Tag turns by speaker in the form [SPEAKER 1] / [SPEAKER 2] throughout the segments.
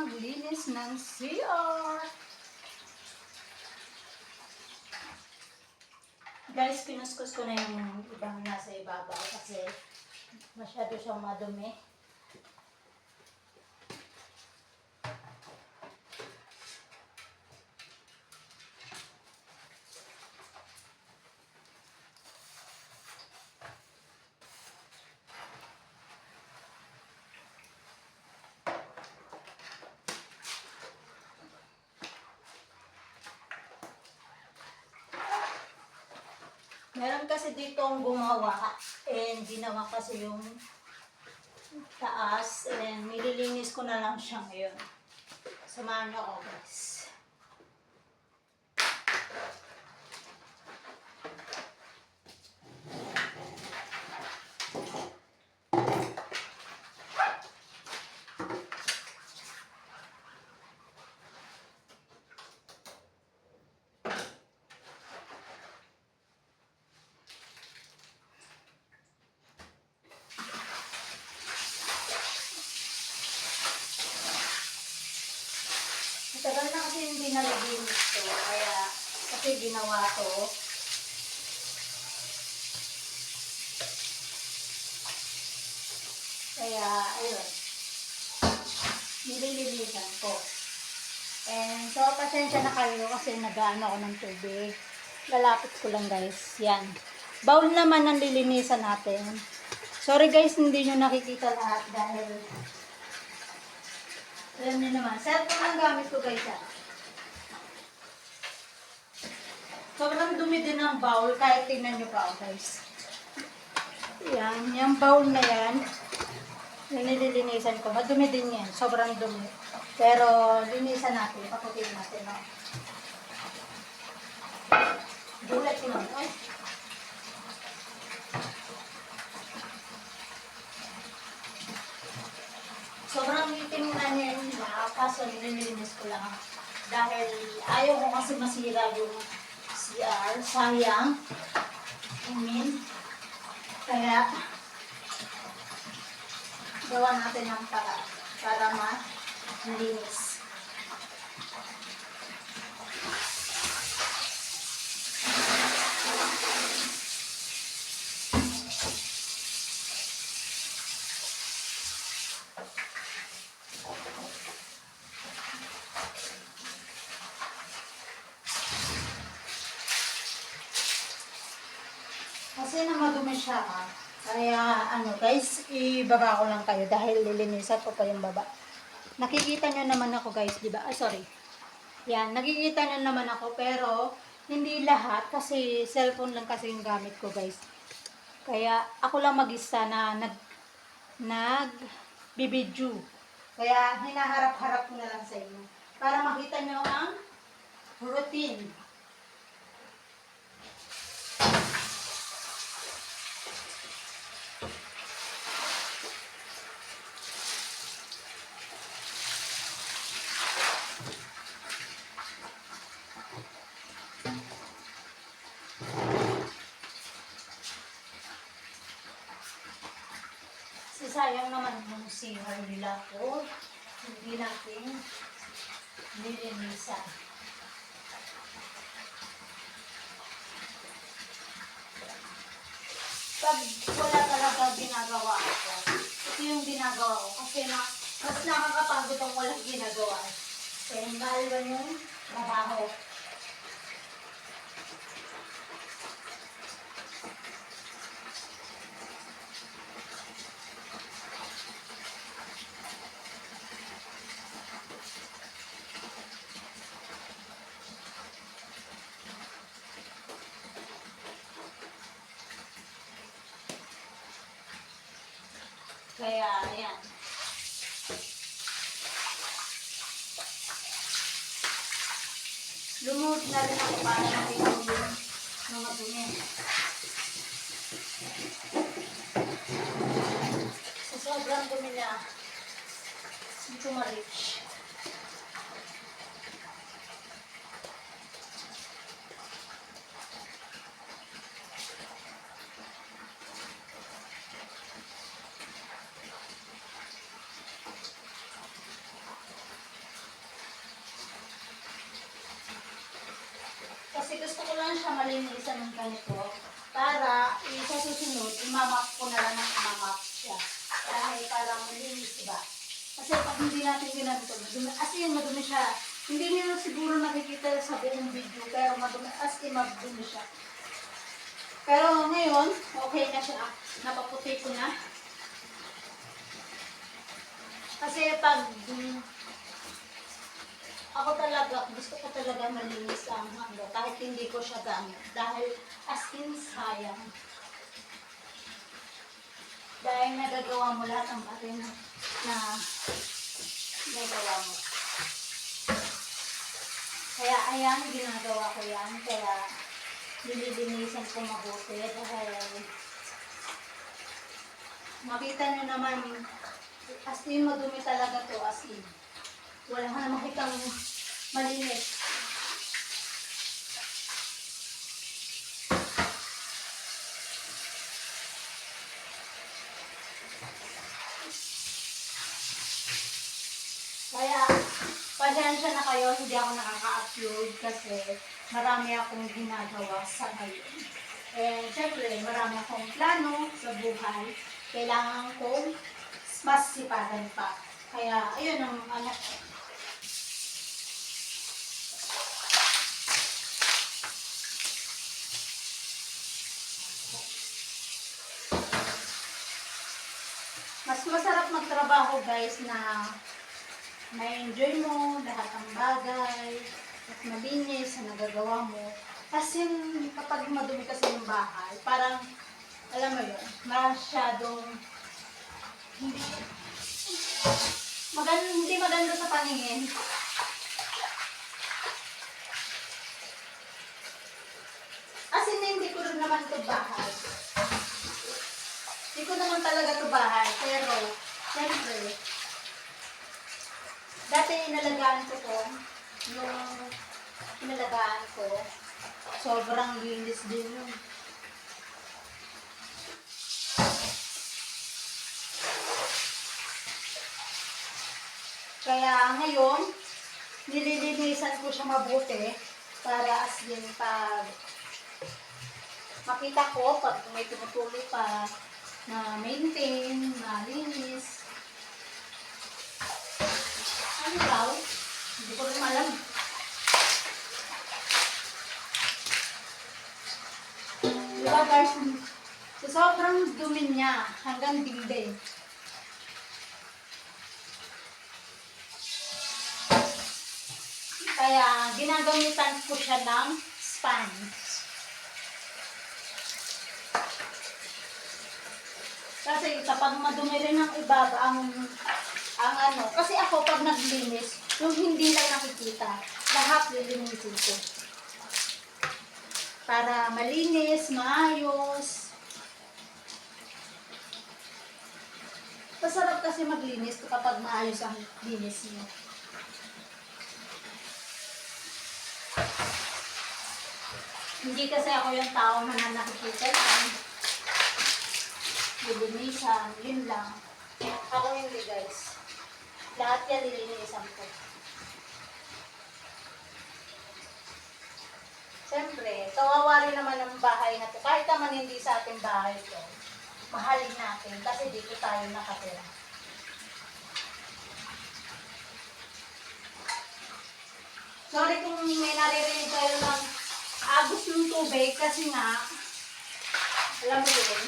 [SPEAKER 1] maglinis ng CR. Guys, kinuskus ko na yung ibang nasa ibabaw kasi masyado siyang madumi. Meron kasi dito ang gumawa and ginawa kasi yung taas and nililinis ko na lang siya ngayon. Samahan niyo ako guys. Matagal na kasi hindi naliginis to, kaya kasi ginawa to. Kaya, ayun, nililinisan ko. And so, pasensya na kayo kasi nag-ano ako ng tubig. Lalapit ko lang guys, yan. Bowl naman ang lilinisan natin. Sorry guys, hindi nyo nakikita lahat dahil alam niyo naman, cellphone ang gamit ko guys. Sobrang dumi din ang bowl kahit tingnan nyo pa guys. Yan, yung bowl na yan, yung nililinisan ko, madumi din yan, sobrang dumi. Pero linisan natin, paputin natin. No? Gulat ko naman. Ay. Sobrang itim na niya yun na, kaso nililinis ko lang. Dahil ayaw ko kasi masira yung CR, sayang. Kaya, gawa natin ng para malinis. Kasi na madumi siya kaya ano guys, ibaba ko lang kayo dahil lilinisan ko pa yung baba. Nakikita nyo naman ako guys, di ba? Sorry. Yan, nakikita nyo naman ako pero hindi lahat kasi cellphone lang kasi yung gamit ko guys. Kaya ako lang mag-isa na nag-bibidyo. Kaya hinaharap-harap ko na lang sa inyo para makita nyo ang routine. Sayang naman yung CR nila ko. Hindi natin nilinisan. Pag wala talaga ginagawa ako, ito yung ginagawa ko. Kasi mas nakakapagod ang walang ginagawa. Kaya mahal ba yung trabaho? Kaya, ayan. Lumuhod na rin ako para makita yung mga dumi. Sa sobrang dumi na, hindi ko ma-reach. malinisan ng ganito para sa susunod, imamap ko na lang ng imamap siya. Dahil parang malinis, diba? Kasi pag hindi natin ginanito, madumi, as in madumi siya. Hindi niyo siguro nakikita sa buong video, pero madumi, as in madumi siya. Pero ngayon, okay na siya. Napaputi ko na. Kasi pag ako talaga, gusto ko talaga malinis ang hanggo kahit hindi ko siya gamit. Dahil as in sayang. Dahil nagagawa mo lahat ng bagay na nagawa mo. Kaya ayan, ginagawa ko yan. Kaya nililinisan ko mabuti dahil makita nyo naman as in madumi talaga to, as in. Wala ka na makitang malinis. Kaya, pasensya na kayo, hindi ako nakaka-upload kasi marami akong ginagawa sa ngayon. Eh, syempre, marami akong plano sa buhay. Kailangan kong mas sipagan pa. Kaya, ayun ang anak ko. Mas masarap magtrabaho guys na ma-enjoy mo lahat ng bagay at malinis na nagagawa mo. Kasi kapag madumi kasi yung bahay, parang, alam mo yun, masyadong hindi maganda sa paningin. As in, hindi ko rin naman ito bahay. Hindi ko naman talaga ito bahay, pero, siyempre, dati inalagaan ko to, yung inalagaan ko, sobrang linis din yun. Kaya ngayon, nililinisan ko siya mabuti para as din pag makita ko, pag may tumutuloy pa na maintain, malinis. Ano daw? Hindi ko rin alam. Diba guys, so sobrang dumi niya hanggang dingding. Kaya ginagamitan ko siya ng sponge. Kasi kapag madumi rin ang ibaba, ang ano, kasi ako pag naglinis, yung hindi lang nakikita, lahat lilinisin ko. Para malinis, maayos. Masarap kasi maglinis kapag maayos ang linis niyo. Hindi kasi ako yung tao na nakikita lang. Lilinisan, yun lang. Ako hindi guys. Lahat yan lilinisan ko. Siyempre, kawawa rin naman ang bahay na to. Kahit naman hindi sa ating bahay to, mahalin natin kasi dito tayo nakatira. Sorry kung may naririnig kayo ng agos ng tubig kasi nga, alam mo yun,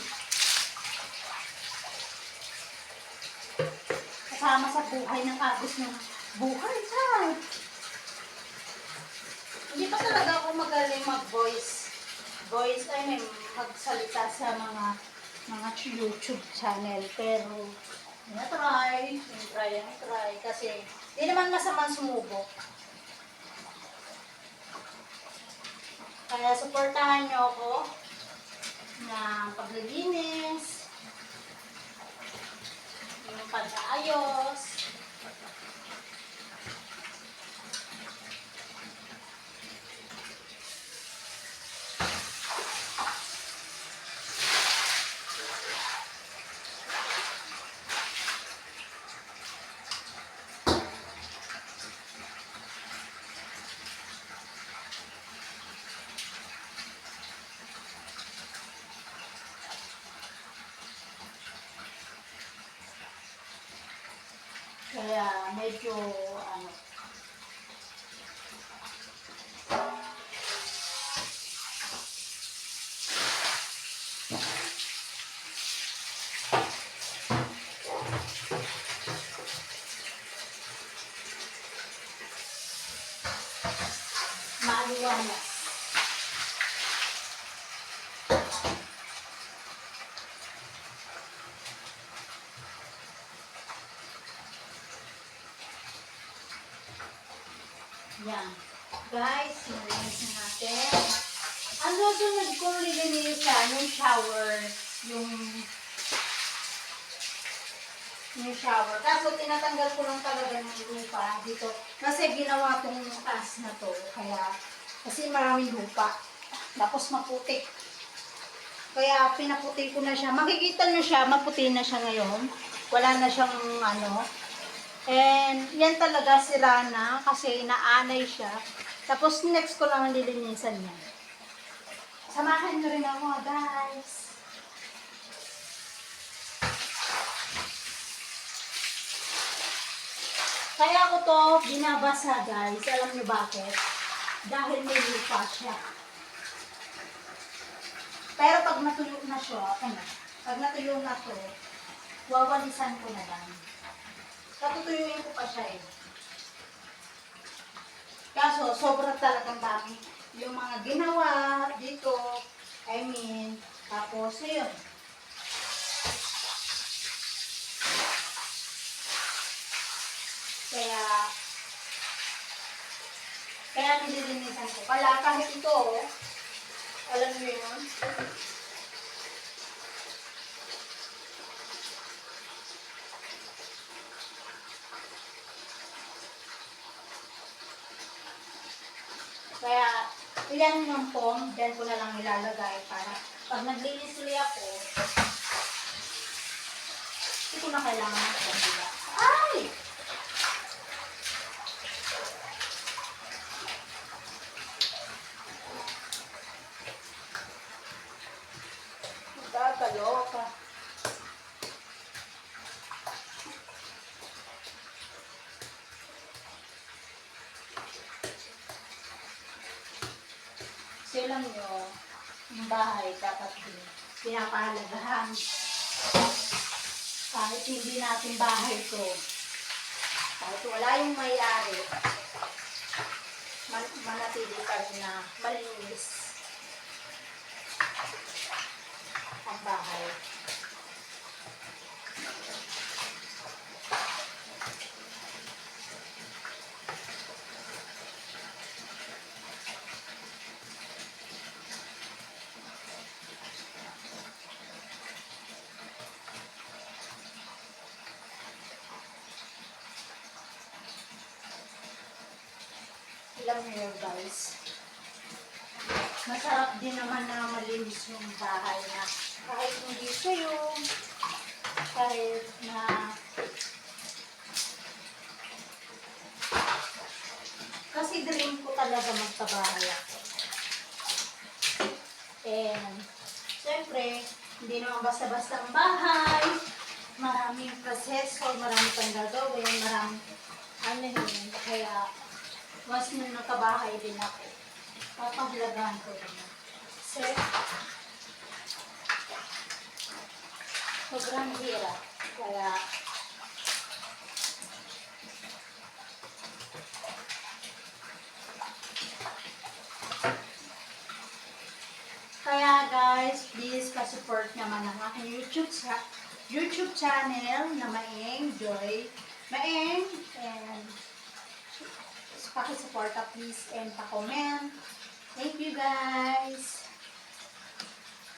[SPEAKER 1] kasama sa buhay ng agos ng buhay. Hindi pa talaga ako magaling mag-voice. Magsalita sa mga YouTube channel. Pero, try. Kasi, di naman masamang sumubok. Kaya, supportahan nyo ako na paglilinis, yung pag-aayos. Kaya medyo ano, maaliwalas. Yan. Guys, nalinis na natin. Ang susunod kong lilinisan, yung shower, yung shower. Kaso tinatanggal ko lang talaga ng lupa dito. Kasi ginawa tong taas na to. Kaya, kasi maraming lupa. Tapos maputik. Kaya pinaputi ko na siya. Makikita na siya, maputi na siya ngayon. Wala na siyang ano. And yan talaga sira na kasi naanay siya. Tapos next ko lang ang lilinisan niya. Samahan nyo rin ako, guys. Kaya ko to binabasa, guys. Alam niyo bakit? Dahil may lupa siya. Pero pag natuyo na siya, pag natuyo na to, wawalisan ko na lang. Tatutuyuin ko pa siya eh. Kaso, sobrang talagang dami. Yung mga ginawa dito, tapos yun. Kaya nililinisan ko. Kala kahit ito, alam niyo yun? Kaya, ilan yung foam, dyan ko na lang ilalagay para pag naglinis ulit ako, hindi ko na kailangan ng foam, diba? Ay! Magkakaloka. Kasi alam nyo, yung bahay dapat din pinapahalagahan. Kahit hindi natin bahay ko, kahit wala yung may-ari, manatili pa rin na malinis ang bahay. Alam niyo yun, guys. Masarap din naman na malinis yung bahay na kahit hindi sa'yo, kahit na kasi dream ko talaga magkabahay ako. And siyempre, hindi naman basta-basta ang bahay. Maraming proseso, marami pang gagawin, maraming ano yun. Kaya mas nung nakabahay din ako, papahalagahan ko rin. Kasi sobrang hirap. Kaya guys, please pa-support naman ang aking YouTube channel na Maeng Joy. Maeng, and pakisuporta please and pa-comment. Thank you guys!